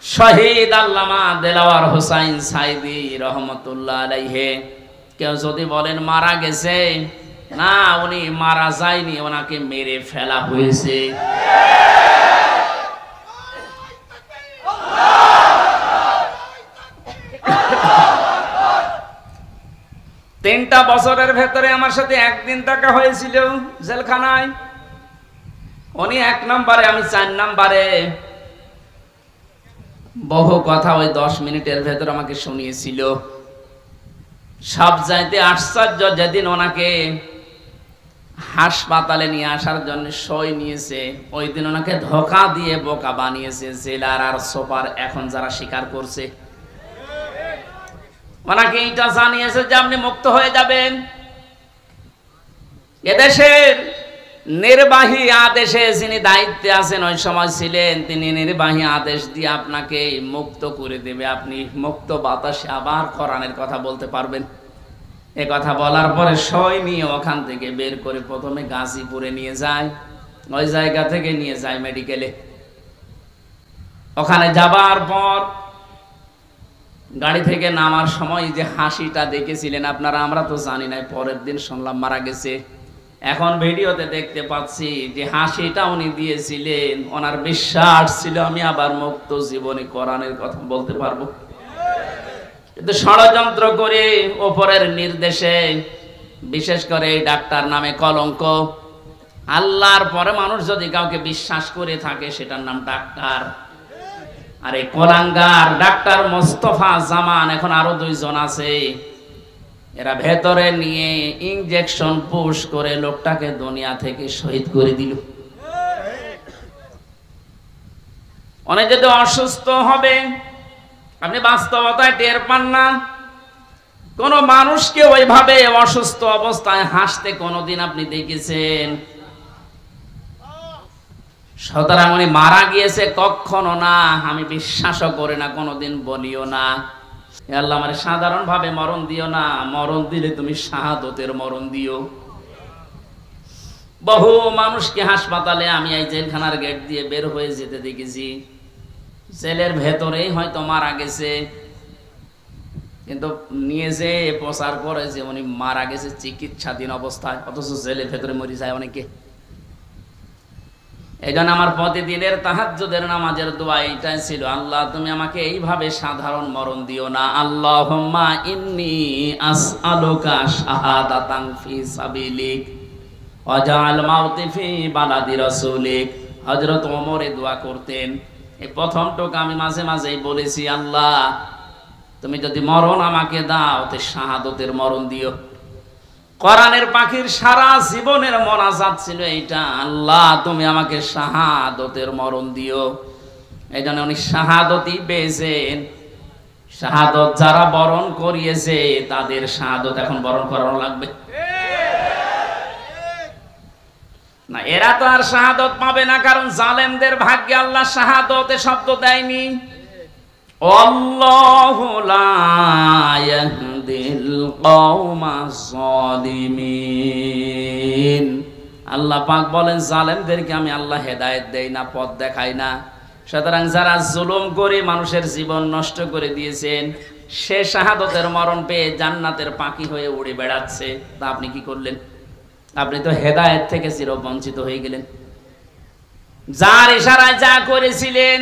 শহীদ আল্লামা দেলাওয়ার হোসাইন সাইদি রহমতুল্লাহ আলাইহি। কেউ যদি বলেন মারা গেছে, না, উনি মারা যায়নি, ওনাকে মেরে ফেলা হয়েছে। 3টা বছরের ভেতরে আমার সাথে একদিন দেখা হয়েছিল জেলখানায়। উনি 1 নম্বরে, আমি 4 নম্বরে। বহু কথা ওই 10 মিনিটের ভেতর আমাকে শুনিয়েছিল। সব চাইতে আশ্চর্য, যেদিন ওনাকে হাসপাতালে নিয়ে আসার জন্য সই নিয়েছে, ওই দিন ওনাকে ধোঁকা দিয়ে বোকা বানিয়েছে জেলার আর সুপার, এখন যারা স্বীকার করছে। ওনাকে এটা জানিয়েছে যে আপনি মুক্ত হয়ে যাবেন। এদেশের নির্বাহী আদেশে যিনি দায়িত্বে আছেন ওই সময় ছিলেন, তিনি নির্বাহী আদেশ দিয়ে আপনাকে মুক্ত করে দেবে, আপনি মুক্ত বাতাসে আবার কোরআনের কথা বলতে পারবেন। এ কথা বলার পরে সই নিয়ে ওখান থেকে বের করে প্রথমে গাজীপুরে নিয়ে যায়, ওই জায়গা থেকে নিয়ে যায় মেডিকেলে। ওখানে যাবার পর গাড়ি থেকে নামার সময় যে হাসিটা দেখেছিলেন আপনারা, আমরা তো জানি না, পরের দিন শুনলাম মারা গেছে। এখন ভিডিওতে দেখতে পাচ্ছি যে হাসিটা উনি দিয়েছিলেন, ওনার বিশ্বাস ছিল আমি আবার মুক্ত জীবনে কোরআনের কথা বলতে পারবো। কিন্তু ষড়যন্ত্র করে ওপরের নির্দেশে, বিশেষ করে ডাক্তার নামে কলঙ্ক, আল্লাহর পরে মানুষ যদি কাউকে বিশ্বাস করে থাকে সেটার নাম ডাক্তার। আর এই কোলাঙ্গার ডাক্তার মোস্তফা জামান, এখন আরো 2 জন আছে, এরা ভেতরে নিয়ে ইনজেকশন পুশ করে লোকটাকে দুনিয়া থেকে শহীদ করে দিল। অনেক যদি অসুস্থ হবে, আপনি বাস্তবতায় টের পান না। কোন মানুষকে ওইভাবে অসুস্থ অবস্থায় হাসতে কোনদিন আপনি দেখেছেন? সুতরাং উনি মারা গিয়েছে কখনো না, আমি বিশ্বাসও করি না, কোনোদিন বলিও না। আল্লাহ আমার সাধারণ ভাবে মরণ দিও না, মরণ দিলে তুমি শাহাদতের মরণ দিও। বহু মানুষকে হাসপাতালে আমি এই জেলখানার গেট দিয়ে বের হয়ে যেতে দেখেছি, জেলের ভেতরেই হয়তো মারা গেছে, কিন্তু নিয়ে যে প্রচার করে যে উনি মারা গেছে চিকিৎসাধীন অবস্থায়, অথচ জেলের ভেতরে মরে যায় অনেকে। এই জন্য আমার প্রতিদিনের তাহাজ্জুদের নামাজের দোয়া এইটাই ছিল, আল্লাহ তুমি আমাকে এইভাবে সাধারণ মরণ দিও না। আল্লাহুম্মা ইন্নী আসআলুকা শাহাদাতান ফি সাবিলিক ওয়াজআল মাউতি ফি বালাদি রাসূলিক। হযরত ওমর এই দোয়া করতেন। এই প্রথম টোকা আমি মাঝে মাঝেই বলেছি, আল্লাহ তুমি যদি মরণ আমাকে দাও তে শাহাদতের মরণ দিও। কোরআনের পাখির সারা জীবনের মোনাজাত ছিল এইটা, আল্লাহ তুমি আমাকে শাহাদতের মরণ দিও। এই জন্য উনি শাহাদতই পেয়েছেন। শাহাদত যারা বরণ করিয়েছে তাদের শাহাদত এখন বরণ করানো লাগবে না। এরা তো আর শাহাদত পাবে না, কারণ জালেমদের ভাগ্যে আল্লাহ শাহাদতে শব্দ দেয়নি। আল্লাহু লা ইয়াহদিল কওমাজ জালিমিন। আল্লাহ পাক বলেন জালেমদেরকে আমি আল্লাহ হেদায়েত দেই না, পথ দেখাই না। সুতরাং যারা জুলুম করে মানুষের জীবন নষ্ট করে দিয়েছেন, সে শাহাদতের মরণ পেয়ে জান্নাতের পাখি হয়ে উড়ে বেড়াচ্ছে, তা আপনি কি করলেন? আপনি তো হেদায়েত থেকে চিরবঞ্চিত হয়ে গেলেন। যার ইশারায় যা করেছিলেন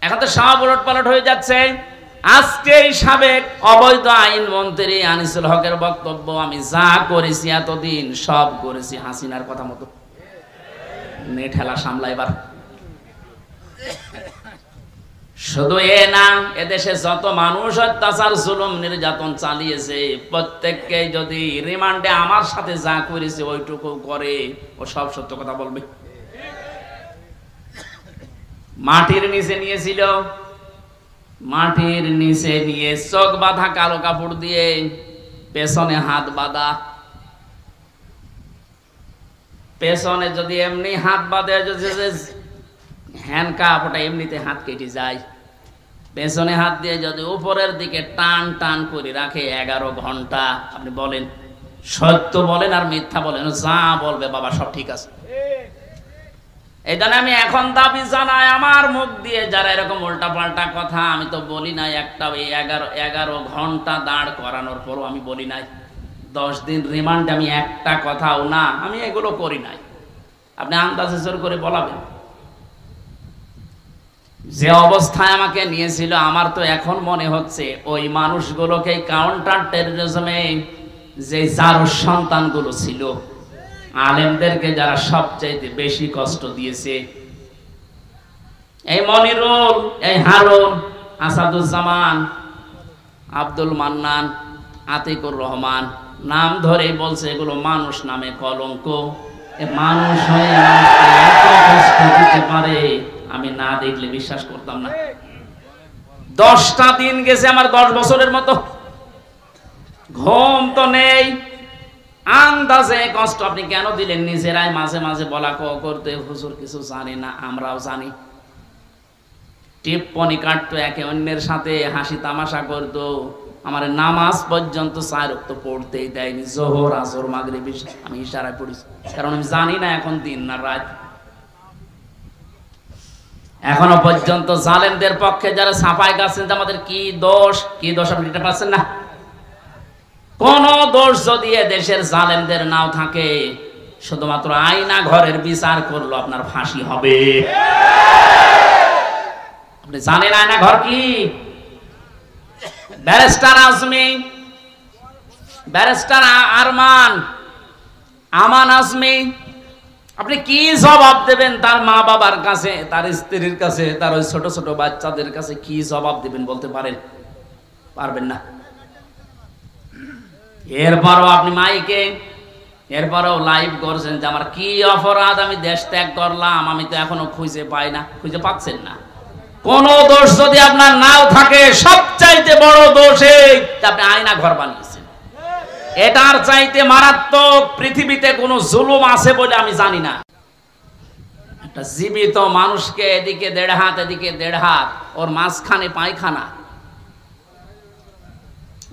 এখন তো সব উলটপালট হয়ে যাচ্ছে। আজকে সাবেক অবৈধ আইন মন্ত্রী আনিসুল হকের বক্তব্য, আমি যা করেছি এতদিন সব করেছি হাসিনার কথা মতো। নে ঠেলা সামলা এবার। শুধু এ না, এদেশে যত মানুষ অত্যাচার জুলুম নির্যাতন চালিয়েছে প্রত্যেককে যদি রিমান্ডে আমার সাথে যা করেছে ওইটুকু করে, ও সব সত্য কথা বলবে। মাটির নিচে নিয়েছিল, মাটির নিচে নিয়ে চোখ বাঁধা কালো কাপড় দিয়ে, পেছনে হাত বাঁধা। পেছনে যদি এমনি হাত বাঁধে, হ্যান্ডকাপ, ওটা এমনিতে হাত কেটে যায়। পেছনে হাত দিয়ে যদি উপরের দিকে টান টান করে রাখে 11 ঘন্টা, আপনি বলেন সত্য বলেন আর মিথ্যা বলেন, যা বলবে বাবা সব ঠিক আছে। এই জন্য আমি এখন দাবি জানাই, আমার মুখ দিয়ে যারা এরকম উল্টা পাল্টা কথা, আমি তো বলি নাই একটা 11 ঘন্টা দাঁড় করানোর পরও আমি বলি নাই 10 দিন রিমান্ড আমি একটা কথাও না, আমি এগুলো করি নাই। আপনি আন্দাজে জোর করে বলাবেন। যে অবস্থায় আমাকে নিয়েছিল, আমার তো এখন মনে হচ্ছে ওই মানুষগুলোকে কাউন্টার টেররিজমে যে যার সন্তানগুলো ছিল, আলেমদেরকে যারা সবচাইতে বেশি কষ্ট দিয়েছে, এই মনিরুল, এই হারুন, আসাদুজ্জামান, আব্দুল মান্নান, আতিকুর রহমান, নাম ধরে বলছে এগুলো মানুষ নামে কলঙ্ক। মানুষ হয়ে মানুষকে এত কষ্ট দিতে পারে, আমি না দেখলে বিশ্বাস করতাম না। 10টা দিন গেছে আমার 10 বছরের মতো, ঘুম তো নেই। আন্দাজে কষ্ট আপনি কেন দিলেন? নিজেরাই মাঝে মাঝে বলা করতে, হুজুর কিছু জানি না, আমরাও জানি। টিপ্পনি কাটতো, একে অন্যের সাথে হাসি তামাশা করতো। আমার নামাজ পর্যন্ত 4 ওয়াক্ত পড়তেই দেয়নি, জোহর, আসর, মাগরিব আমি ইশারায় পড়েছি, কারণ আমি জানি না এখন দিন না রাত। এখনো পর্যন্ত জালেমদের পক্ষে যারা ছাপাই গাছেন, আমাদের কি দোষ আপনি এটা পাচ্ছেন না? কোন দোষ যদি দেশের জালেমদের নাও থাকে, শুধুমাত্র আয়না ঘরের বিচার করলো আপনার ফাঁসি হবে। আপনি জানেন আয়না ঘর কি? ব্যারিস্টার আজমি, ব্যারিস্টার আরমান, আমান আজমি, আপনি কি জবাব দেবেন তার মা বাবার কাছে, তার স্ত্রীর কাছে, তার ওই ছোট ছোট বাচ্চাদের কাছে কি জবাব দেবেন বলতে পারেন? পারবেন না। এরপরও আপনি মাইকে, এরপরও লাইভ করছেন যে আমার কি অপরাধ, আমি দেশ ত্যাগ করলাম, আমি তো এখনো খুঁজে পাই না। খুঁজে পাচ্ছেন না? কোন দোষ যদি আপনার নাও থাকে, সবচাইতে বড় দোষ এই আপনি আয়না ঘর বানিয়েছেন। এটার চাইতে মারাত্মক পৃথিবীতে কোন জুলুম আছে বলে আমি জানি না। একটা জীবিত মানুষকে এদিকে 1.5 হাত, এদিকে 1.5 হাত, ওর মাঝখানে পায়খানা।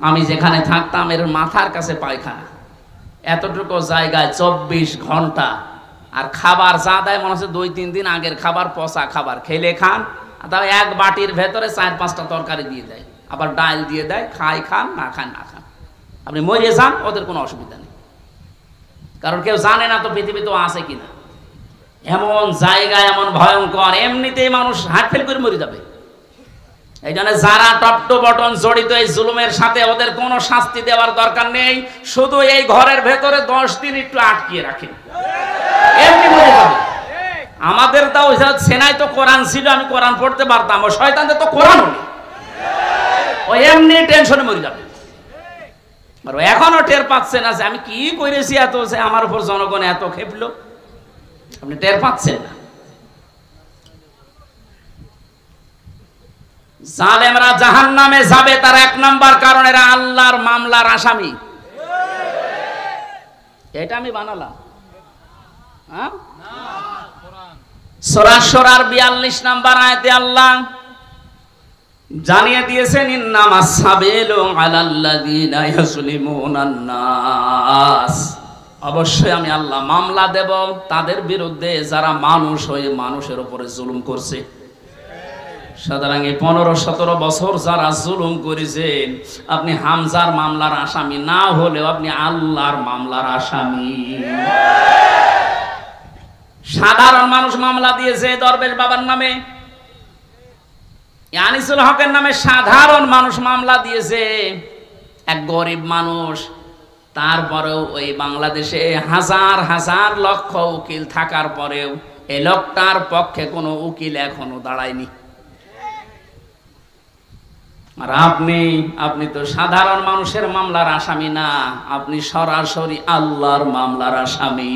আমি যেখানে থাকতাম এর মাথার কাছে পায়খানা, এতটুকু জায়গায় 24 ঘন্টা। আর খাবার যা দেয় মনে হচ্ছে 2-3 দিন আগের খাবার, পচা খাবার। খেলে খান, তাও এক বাটির ভেতরে 4-5টা তরকারি দিয়ে দেয়, আবার ডাল দিয়ে দেয়, খান না খান না খান, আপনি মরে যান, ওদের কোনো অসুবিধা নেই। কারণ কেউ জানে না তো পৃথিবী তো আছে কিনা। এমন জায়গায় এমন ভয়ঙ্কর, এমনিতেই মানুষ হার্ট ফেল করে মরে যাবে। এই জন্য যারা টপ বটন জড়িত এই জুলুমের সাথে, ওদের কোনো শাস্তি দেওয়ার দরকার নেই, শুধু এই ঘরের ভেতরে 10 দিন একটু আটকিয়ে রাখেন, এমনি মরে যাবে। আমাদের তাও সেনায় তো কোরআন ছিল, আমি কোরআন পড়তে পারতাম, ওই শয়তানদের তো কোরআন নেই, ও এমনি টেনশনে মরে যাবে। আর এখনো টের পাচ্ছেন না যে আমি কি করেছি, এত আমার উপর জনগণ এত খেপলো, আপনি টের পাচ্ছেন না। জালেমরা জাহান্নামে যাবে, তার 1 নাম্বার কারণ এরা আল্লাহর মামলার আসামি। এটা আমি বানালাম? হ্যাঁ, সূরা শুরার 42 নাম্বার আয়াতে আল্লাহ জানিয়ে দিয়েছেন, ইন্নামাস সাবিলু আলাল্লাযিনা ইয়াজলিমুনান নাস, অবশ্যই আমি আল্লাহ মামলা দেব তাদের বিরুদ্ধে যারা মানুষ হয়ে মানুষের উপরে জুলুম করছে। সুতরাং এই 15-17 বছর যারা জুলুম করেছেন, আপনি হামজার মামলার আসামি না হলেও আপনি আল্লাহর মামলার আসামি। সাধারণ মানুষ মামলা দিয়েছে দরবেশ বাবার নামে, আনিসুল হকের নামে সাধারণ মানুষ মামলা দিয়েছে, এক গরিব মানুষ। তারপরেও ওই বাংলাদেশে হাজার হাজার লক্ষ উকিল থাকার পরেও এই লোকটার পক্ষে কোনো উকিল এখনো দাঁড়ায়নি। আর আপনি তো সাধারণ মানুষের মামলার আসামি না, আপনি সরাসরি আল্লাহর মামলার আসামি।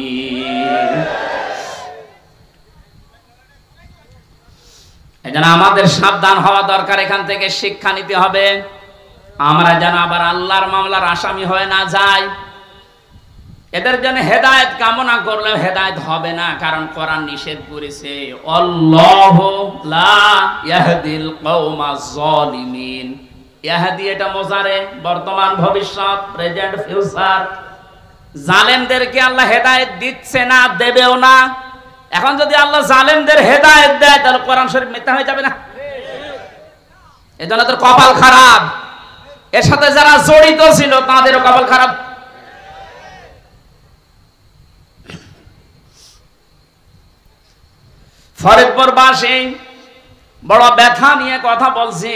এজন্য আমাদের সাবধান হওয়া দরকার, এখান থেকে শিক্ষা নিতে হবে, আমরা যেন আবার আল্লাহর মামলার আসামি হয়ে না যাই। এদের জন্য হেদায়েত কামনা করলে হেদায়েত হবে না, কারণ কোরআন নিষেধ করেছে, আল্লাহু লা ইয়াহদিল কওমাজ জালিমিন। ইয়াহদি এটা মুজারে, বর্তমান ভবিষ্যৎ, প্রেজেন্ট ফিউচার। জালেমদেরকে আল্লাহ হেদায়েত দিচ্ছে না, দেবেও না। এখন যদি আল্লাহ জালেমদের হেদায়েত দেয় তাহলে কোরআন শরীফ মিথ্যা হয়ে যাবে না? এজন্য তোর কপাল খারাপ, এর সাথে যারা জড়িত ছিল তাদেরও কপাল খারাপ। ফরিদপুরবাসী বড় ব্যথা নিয়ে কথা বলছি।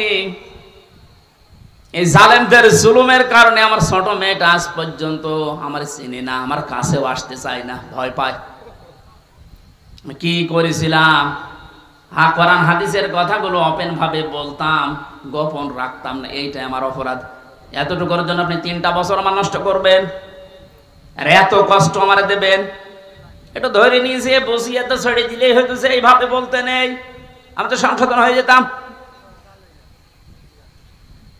এই জালেমদের জুলুমের কারণে আমার ছোট মেয়েটা আজ পর্যন্ত আমার চিনে না, আমার কাছেও আসতে চায় না, ভয় পায়। কি করেছিলাম? কোরআন হাদিসের কথাগুলো ওপেন ভাবে বলতাম, গোপন রাখতাম না, এইটাই আমার অপরাধ। এতটুকুর জন্য আপনি 3টা বছর আমার নষ্ট করবেন আর এত কষ্ট আমার দেবেন? একটু ধরে নিয়েছে বসিয়ে তো ছেড়ে দিলেই হয়তো এইভাবে বলতে নেই, আমি তো সংশোধন হয়ে যেতাম।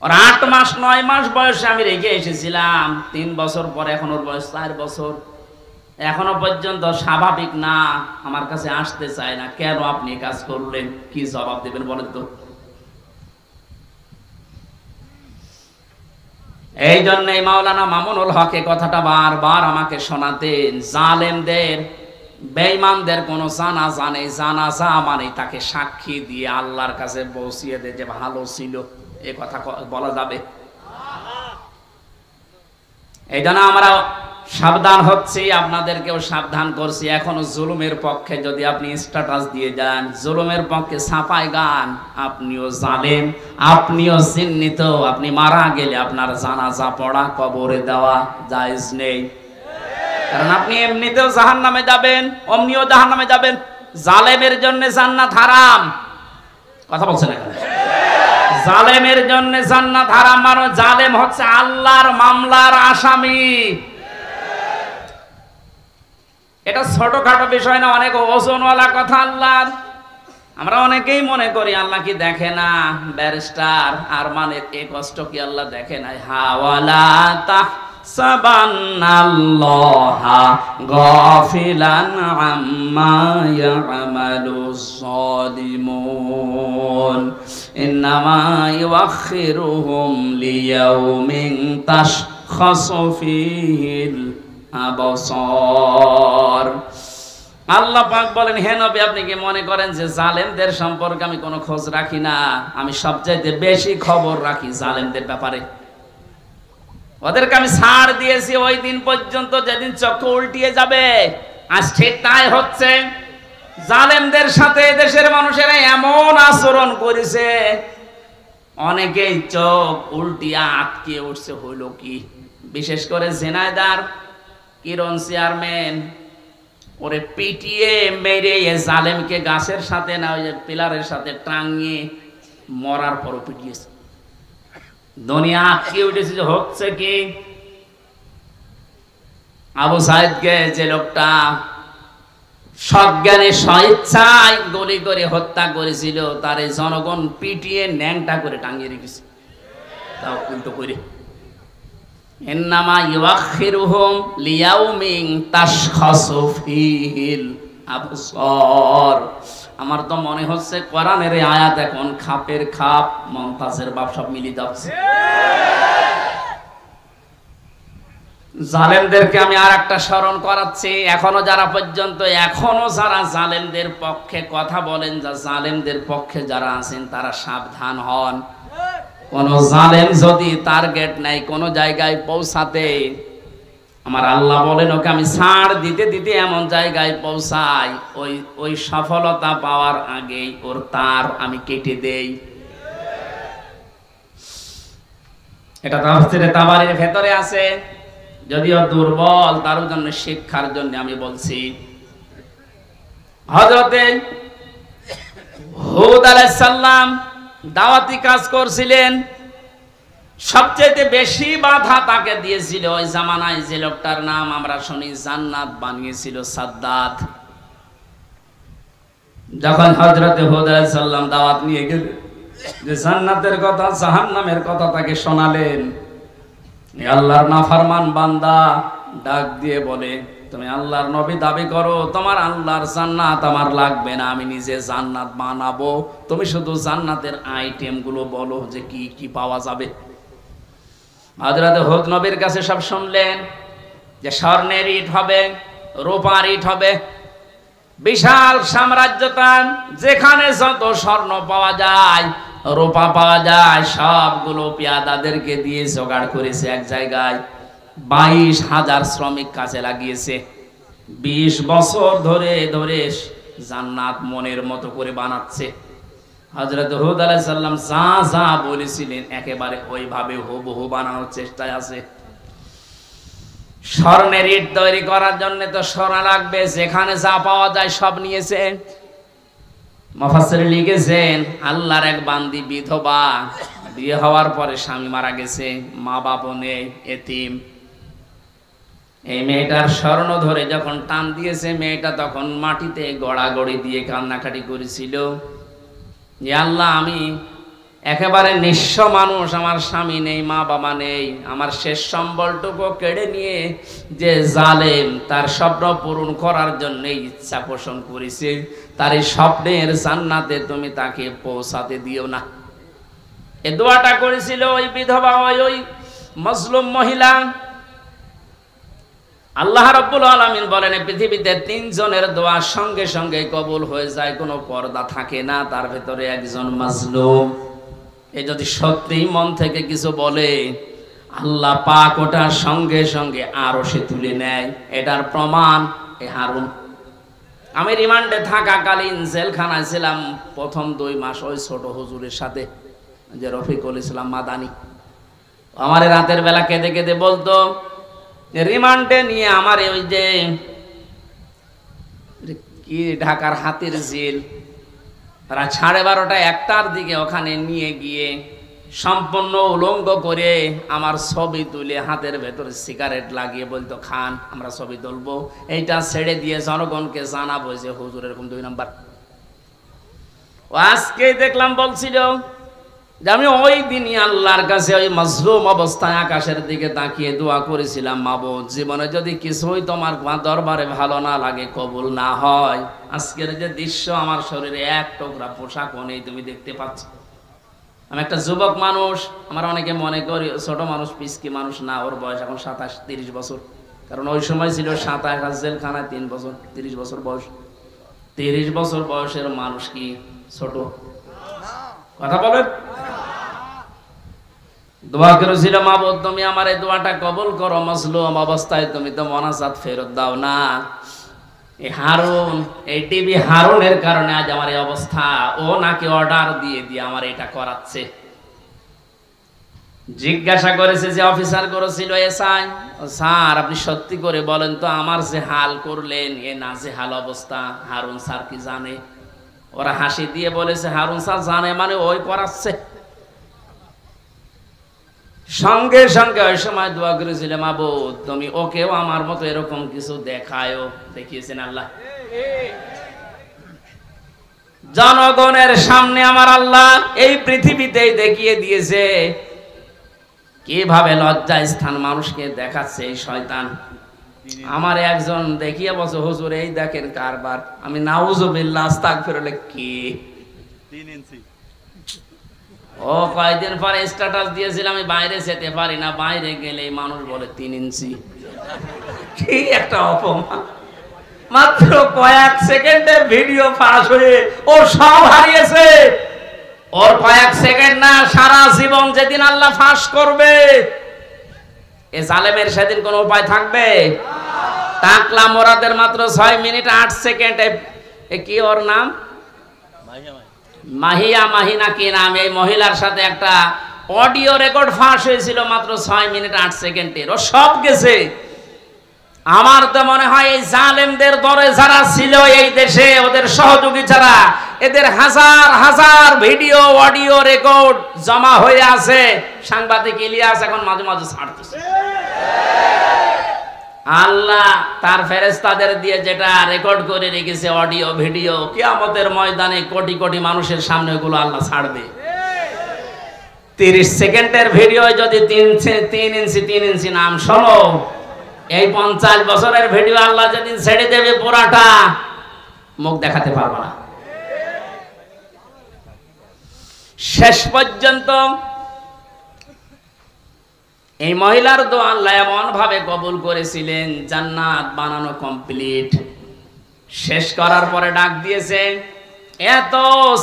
ওর 8 মাস 9 মাস বয়সে আমি রেখে এসেছিলাম, 3 বছর পরে এখন ওর বয়স 4 বছর, এখনো পর্যন্ত স্বাভাবিক না, আমার কাছে আসতে চায় না। কেন আপনি কাজ করলেন? কি জবাব দেবেন বলেন তো? এই জন্যই মাওলানা মামুনুল হক কথাটা বারবার আমাকে শোনাতেন, জালেমদের বেঈমানদের কোনো জানাজা নেই, জানাজা মানে তাকে সাক্ষী দিয়ে আল্লাহর কাছে পৌঁছিয়ে দে যে ভালো ছিল, এ কথা বলা যাবে? এই জন্য আমরা সাবধান হচ্ছি, আপনাদেরকেও সাবধান করছি। এখনো জুলুমের পক্ষে যদি আপনি স্ট্যাটাস দিয়ে যান, জুলুমের পক্ষে ছাপায় গান, আপনিও জালেম, আপনিও চিহ্নিত। আপনি মারা গেলে আপনার জানাজা পড়া, কবরে দেওয়া জায়েজ নেই, কারণ আপনি এমনিতেও জাহান্নামে যাবেন, অমনিও জাহান্নামে যাবেন। জালেমের জন্য জান্নাত হারাম। কথা বলছেন এখানে? জালেমের জন্য জান্নাত হারাম, মানে জালেম হচ্ছে আল্লাহর মামলার আসামি। এটা ছোটখাটো বিষয় না, অনেক ওজনওয়ালা কথা আল্লাহর। আমরা অনেকেই মনে করি আল্লাহ কি দেখে না? ব্যারিস্টার আরমানের এই কষ্ট কি আল্লাহ দেখে না? হাওয়ালা তাহসাবান্নাল্লাহা গাফিলান আম্মা ইয়ামালুজ যালিমুন ইন্নামা ইউআখিরুহুম লিয়াউমিন তাশখাসু ফীহিল আবসার। আল্লাহ পাক বলেন, হে নবী, আপনি কি মনে করেন যে জালেমদের সম্পর্কে আমি কোনো খোঁজ রাখি না? আমি সবচাইতে বেশি খবর রাখি জালেমদের ব্যাপারে। ওদেরকে আমি ছাড় দিয়েছি ওই দিন পর্যন্ত যেদিন চক্ষু উল্টিয়ে যাবে। আজ ঠিক তাই হচ্ছে। জালেমদের সাথে দেশের মানুষেরা এমন আচরণ করেছে, অনেকেই চোখ উল্টিয়া আটকে উঠছে। হইল কি? বিশেষ করে ঝিনাইদহ কিরণ চেয়ারম্যান, ওরে পিটিয়ে মেরে জালেমকে গাছের সাথে না ওই যে পিলারের সাথে টাঙিয়ে মরার পরও পিটিয়েছে। দুনিয়া আটকে উঠেছে যে হচ্ছে কি? আবু সাইদকে যে লোকটা সজ্ঞানে স্বেচ্ছায় গুলি করে হত্যা করেছিল, তার এই জনগণ পিটিয়ে ন্যাংটা করে টাঙিয়ে রেখেছে, তাও উল্টো করে। ইন্নামা ইউআখিরুহুম লিয়াউমিন তাশখাসু ফীহিল আবসার। আমার তো মনে হচ্ছে কোরআনের এই আয়াত এখন খাপের খাপ, মমতাজের বাপ সব মিলে যাচ্ছে। জালেমদেরকে আমি আর একটা স্মরণ করাচ্ছি, এখনো যারা জালেমদের পক্ষে কথা বলেন, যা জালেমদের পক্ষে যারা আছেন তারা সাবধান হন। কোন জালেম যদি টার্গেট নেয় কোন জায়গায় পৌঁছাতে, আমার আল্লাহ বলেন ওকে আমি ছাড় দিতে দিতে এমন জায়গায় পৌঁছাই, ওই সফলতা পাওয়ার আগেই ওর তার আমি কেটে দেই। এটা তাফসীরে তাবারীর ভেতরে আছে, যদিও দুর্বল, তার জন্য শিক্ষার জন্য আমি বলছি। হযরতে হুদ আলাইহিস সালাম দাওয়াতি কাজ করছিলেন, সবচেয়ে বেশি বাধা তাকে দিয়েছিল ওই জামানায় যে লোকটার নাম আমরা শুনি জান্নাত বানিয়েছিল, সাদ্দাত। যখন হযরতে হুদ আলাইহিস সালাম দাওয়াত নিয়ে গেলেন, যে জান্নাতের কথা জাহান্নামের কথা তাকে শোনালেন, আল্লাহর নাফরমান বান্দা ডাক দিয়ে বলে, তুমি আল্লাহর নবী দাবি করো, তোমার আল্লাহর জান্নাত আমার লাগবে না, আমি নিজে জান্নাত বানাবো, তুমি শুধু জান্নাতের আইটেম গুলো বলো যে কি কি পাওয়া যাবে। হযরতে হুদ নবীর কাছে সব শুনলেন, যে স্বর্ণের ইট হবে, রূপার ইট হবে, বিশাল সাম্রাজ্য তার, যেখানে যত স্বর্ণ পাওয়া যায়, রূপা পাওয়া যায়, সবগুলো পেয়াদাদেরকে দিয়ে জোগাড় করেছে এক জায়গায়। 22,000 শ্রমিক কাজে লাগিয়েছে। 20 বছর ধরে ধরে জান্নাত মনের মতো করে বানাচ্ছে। হযরত হুদ আলাইহিস সালাম যা যা বলেছিলেন একেবারে ওইভাবে হুবহু বানানোর চেষ্টায় আছে। স্বর্ণের ইট তৈরি করার জন্য তো স্বর্ণ লাগবে, যেখানে যা পাওয়া যায় সব নিয়েছে। মুফাসসির লিখেছেন আল্লাহর এক বান্দি বিধবা, বিয়ে হওয়ার পরে স্বামী মারা গেছে, মা বাবা নেই, এতিম। এই মেয়েটার স্বর্ণ ধরে যখন টান দিয়েছে, মেয়েটা তখন মাটিতে গড়াগড়ি দিয়ে কান্নাকাটি করেছিল যে আল্লাহ, আমি একেবারে নিঃস্ব মানুষ, আমার স্বামী নেই, মা বাবা নেই, আমার শেষ সম্বলটুকু কেড়ে নিয়ে যে জালেম তার স্বপ্ন পূরণ করার জন্য ইচ্ছা পোষণ করেছে, তার এই স্বপ্নের জান্নাতে তুমি তাকে পৌঁছাতে দিও না। এই দোয়াটা করেছিল ওই বিধবা, ওই মজলুম মহিলা। আল্লাহ রাব্বুল আলামিন বলেন পৃথিবীতে 3 জনের দোয়া সঙ্গে সঙ্গে কবুল হয়ে যায়, কোনো পর্দা থাকে না, তার ভেতরে একজন মাজলুম। এ যদি সত্যিই মন থেকে কিছু বলে, আল্লাহ পাক ওটা সঙ্গে সঙ্গে আরশে তুলে নেয়। এটার প্রমাণ এই হারুন। আমি রিমান্ডে থাকাকালীন জেলখানায় ছিলাম প্রথম 2 মাস ওই ছোট হুজুরের সাথে, যে রফিকুল ইসলাম মাদানি। আমার রাতের বেলা কেঁদে কেঁদে বলতো, রিমান্ডে নিয়ে আমার ওই যে কি ঢাকার হাতির ঝিল, রাত 12:30টা 1টার দিকে ওখানে নিয়ে গিয়ে সম্পূর্ণ উলঙ্গ করে আমার ছবি তুলে হাতের ভেতরে সিগারেট লাগিয়ে বলতো, খান, আমরা ছবি তুলবো, এইটা ছেড়ে দিয়ে জনগণকে জানাবো যে হুজুর এরকম 2 নাম্বার। আজকে দেখলাম বলছিল যে আমি ওই দিনই আল্লাহর কাছে ওই মাজলুম অবস্থায় আকাশের দিকে তাকিয়ে দোয়া করেছিলাম, মাবুদ, জীবনে যদি কিছুই তোমার দরবারে ভালো না লাগে, কবুল না হয়, আজকের যে দৃশ্য, আমার শরীরে এক টুকরা পোশাকও নেই, তুমি দেখতে পাচ্ছ। আমি একটা যুবক মানুষ, আমার অনেকে মনে করি ছোট মানুষ, পিসকি মানুষ না, ওর বয়স এখন 27-30 বছর। কারণ ওই সময় ছিল 27 জেলখানায় 3 বছর, 30 বছর বয়স। 30 বছর বয়সের মানুষ কি ছোট? কথা বলেন। দোয়া করেছিল, মাবুদ, তুমি আমার এই দোয়াটা কবুল করো, মাজলুম অবস্থায় তুমি তো মোনাজাত ফেরত দাও না। এই হারুন, এই টিভি হারুনের কারণে আজ আমার এই অবস্থা। ও নাকি অর্ডার দিয়ে দিয়ে আমার এটা করাচ্ছে। জিজ্ঞাসা করেছে যে অফিসার করেছিল, এসআই, স্যার আপনি সত্যি করে বলেন তো, আমার যে হাল করলেন, এ নাজেহাল অবস্থা, হারুন স্যার কি জানে? ওরা হাসি দিয়ে বলেছে, হারুন স্যার জানে মানে ওই করাচ্ছে। সঙ্গে সঙ্গে ওই সময় দোয়া করেছিল, মাবুদ, তুমি ওকেও আমার মতো এরকম কিছু দেখায়ও। দেখিয়েছেন আল্লাহ জনগণের সামনে, আমার আল্লাহ এই পৃথিবীতেই দেখিয়ে দিয়েছে কিভাবে লজ্জা স্থান মানুষকে দেখাচ্ছে এই শয়তান। আমার একজন দেখিয়ে বলছে, হুজুর এই দেখেন কারবার। আমি নাউজুবিল্লাহ আস্তাগফিরুল্লাহ, কি 3 ইঞ্চি। ও কয়েকদিন পরে স্ট্যাটাস দিয়েছিল, আমি বাইরে যেতে পারি না, বাইরে গেলে মানুষ বলে 3 ইঞ্চি। কি একটা অপমান! মাত্র কয়েক সেকেন্ডের ভিডিও ফাঁস হয়ে ও সব হারিয়েছে। ওর কয়েক সেকেন্ড না, সারা জীবন যেদিন আল্লাহ ফাঁস করবে, এ জালেমের সেদিন কোনো উপায় থাকবে? টাকলা মোরাদের মাত্র 6 মিনিট 8 সেকেন্ড। এ কি ওর নাম? মাহিয়া, মাহিনা কি নাম? এই মহিলার সাথে একটা অডিও রেকর্ড ফাঁস হয়েছিল মাত্র 6 মিনিট 8 সেকেন্ডের। ও সব গেছে। আমার তো মনে হয় এই জালেমদের দরে যারা ছিল এই দেশে, ওদের সহযোগী যারা, এদের হাজার হাজার ভিডিও অডিও রেকর্ড জমা হয়ে আছে। সাংবাদিক ইলিয়াস এখন মাঝে মাঝে ছাড়তেছে। আল্লাহ তার ফেরেশতাদের দিয়ে যেটা রেকর্ড করে রেখেছে অডিও ভিডিও, কিয়ামতের ময়দানে কোটি কোটি মানুষের সামনে ওগুলো আল্লাহ ছাড়বে। 30 সেকেন্ডের ভিডিও যদি 3 ইঞ্চি নাম শোনো, এই 50 বছরের ভিডিও আল্লাহ যেদিন ছেড়ে দেবে, পুরাটা মুখ দেখাতে পারবে না। শেষ পর্যন্ত এই মহিলার দোয়া আল্লাহ এমন ভাবে কবুল করেছিলেন, জান্নাত বানানো কমপ্লিট। শেষ করার পরে ডাক দিয়েছে, এত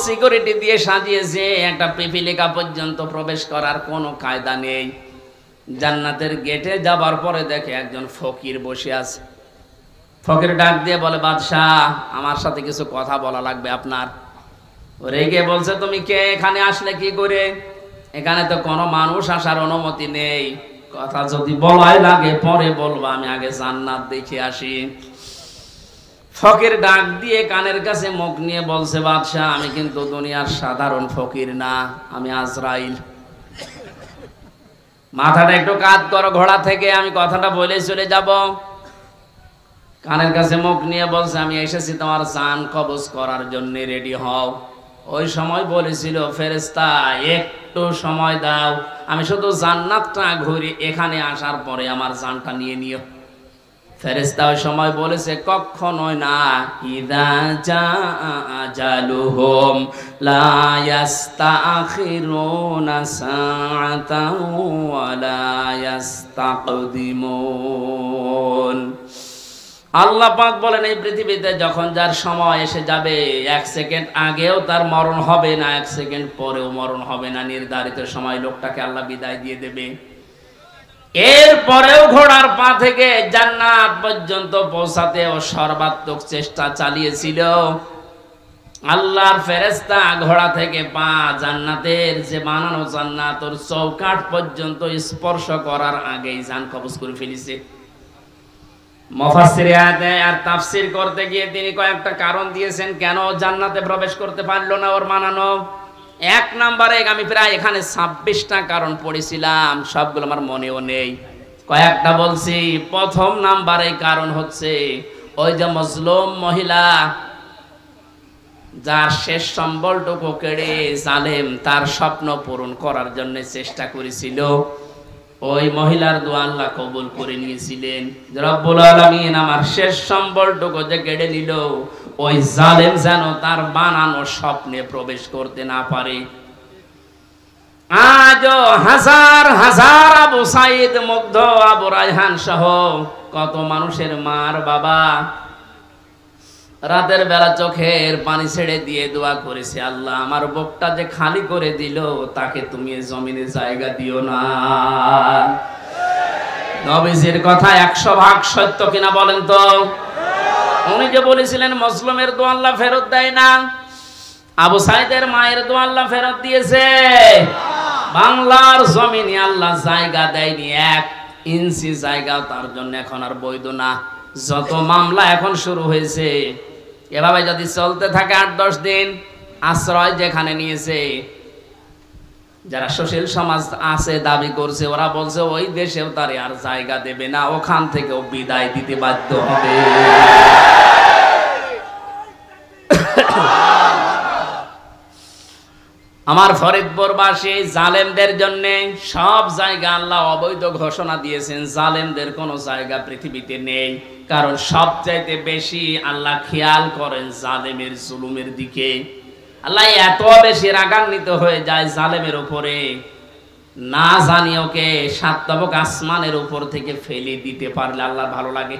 সিকিউরিটি দিয়ে সাজিয়েছে, একটা পিপিলিকা পর্যন্ত প্রবেশ করার কোনো কায়দা নেই। জান্নাতের গেটে যাবার পরে দেখে একজন ফকির বসে আছে। ফকির ডাক দিয়ে বলে, বাদশাহ, আমার সাথে কিছু কথা বলা লাগবে আপনার। রেগে বলছে, তুমি কে, এখানে আসলে কি করে? এখানে তো কোনো মানুষ আসার অনুমতি নেই, কথা যদি বলাই লাগে পরে বলবো, আমি আগে জান্নাত দেখে আসি। ফকির ডাক দিয়ে কানের কাছে মুখ নিয়ে বলছে, বাদশাহ, আমি কিন্তু দুনিয়ার সাধারণ ফকির না, আমি আজরাইল। মাথাটা একটু কাত করো ঘোড়া থেকে, আমি কথাটা বলে চলে যাব। কানের কাছে মুখ নিয়ে বলছে, আমি এসেছি তোমার জান কবজ করার জন্য, রেডি হও। ওই সময় বলেছিল, ফেরেশতা একটু সময় দাও, আমি শুধু জান্নাতটা ঘুরি, এখানে আসার পরে আমার জানটা নিয়ে নিও। ফেরেশতা ওই সময় বলেছে, কখনোই না। ইযা জাআ আজালুহুম লা ইস্তাখিরুনা সাআতাও ওয়া লা ইস্তাকদিমুন। আল্লাহ পাক বলেন, এই পৃথিবীতে যখন যার সময় এসে যাবে, 1 সেকেন্ড আগেও তার মরণ হবে না, 1 সেকেন্ড পরেও মরণ হবে না। নির্ধারিত সময় লোকটাকে আল্লাহ বিদায় দিয়ে দেবে। এরপরেও ঘোড়ার পা থেকে জান্নাত পর্যন্ত পৌঁছাতে ও সর্বাত্মক চেষ্টা চালিয়েছিল। আল্লাহর ফেরেশতা ঘোড়া থেকে পা জান্নাতের যে বানানো জান্নাত ওর চৌকাঠ পর্যন্ত স্পর্শ করার আগেই জান কবজ করে ফেলেছে। মুফাসসির আয়াতে আর তাফসীর করতে গিয়ে তিনি কয়েকটা কারণ দিয়েছেন কেন জান্নাতে প্রবেশ করতে পারলো না ওর বানানো। 1 নম্বরে আমি প্রায় এখানে 26টা কারণ পড়েছিলাম, সবগুলো আমার মনেও নেই, কয়েকটা বলছি। প্রথম নাম্বারে কারণ হচ্ছে ওই যে মজলুম মহিলা, যার শেষ সম্বলটুকু কেড়ে জালেম তার স্বপ্ন পূরণ করার জন্য চেষ্টা করেছিল, ওই মহিলার দোয়া আল্লাহ কবুল করে নিয়েছিলেন। রব্বুল আলামিন আমার শেষ সম্বলটুকু যে কেড়ে নিল, ওই জালেম যেন তার বানানো স্বপ্নে প্রবেশ করতে না পারে। আজও হাজার হাজার আবু সাইদ, মুগ্ধ, আবু রায়হান সহ কত মানুষের মার বাবা রাতের বেলা চোখের পানি ছেড়ে দিয়ে দোয়া করেছে, আল্লাহ আমার বুকটা যে খালি করে দিল, তাকে তুমি জমিনে জায়গা দিও না। নবীজির কথা 100% সত্য কিনা বলেন তো? উনি যে বলেছিলেন মজলুমের দোয়া আল্লাহ ফেরত দেয় না, আবু সাইদের মায়ের দোয়া আল্লাহ ফেরত দিয়েছে। বাংলার জমিনে আল্লাহ জায়গা দেয়নি, 1 ইঞ্চি জায়গা তার জন্য এখন আর বৈধ না। যত মামলা এখন শুরু হয়েছে, এভাবে যদি চলতে থাকে 8-10 দিন, আশ্রয় যেখানে নিয়েছে, যারা সুশীল সমাজ আছে দাবি করছে, ওরা বলছে ওই দেশেও তার আর জায়গা দেবে না, ওখান থেকেও বিদায় দিতে বাধ্য হবে। আমার ফরিদপুরবাসী জালেমদের জন্য সব জায়গা আল্লাহ অবৈধ ঘোষণা দিয়েছেন, জালেমদের কোনো জায়গা পৃথিবীতে নেই। কারণ সবচাইতে বেশি আল্লাহ খেয়াল করেন জালেমের জুলুমের দিকে। আল্লাহ এত বেশি রাগান্বিত হয়ে যায় জালেমের উপরে, না জানি ওকে 7 তবক আসমানের উপর থেকে ফেলে দিতে পারলে আল্লাহ ভালো লাগে।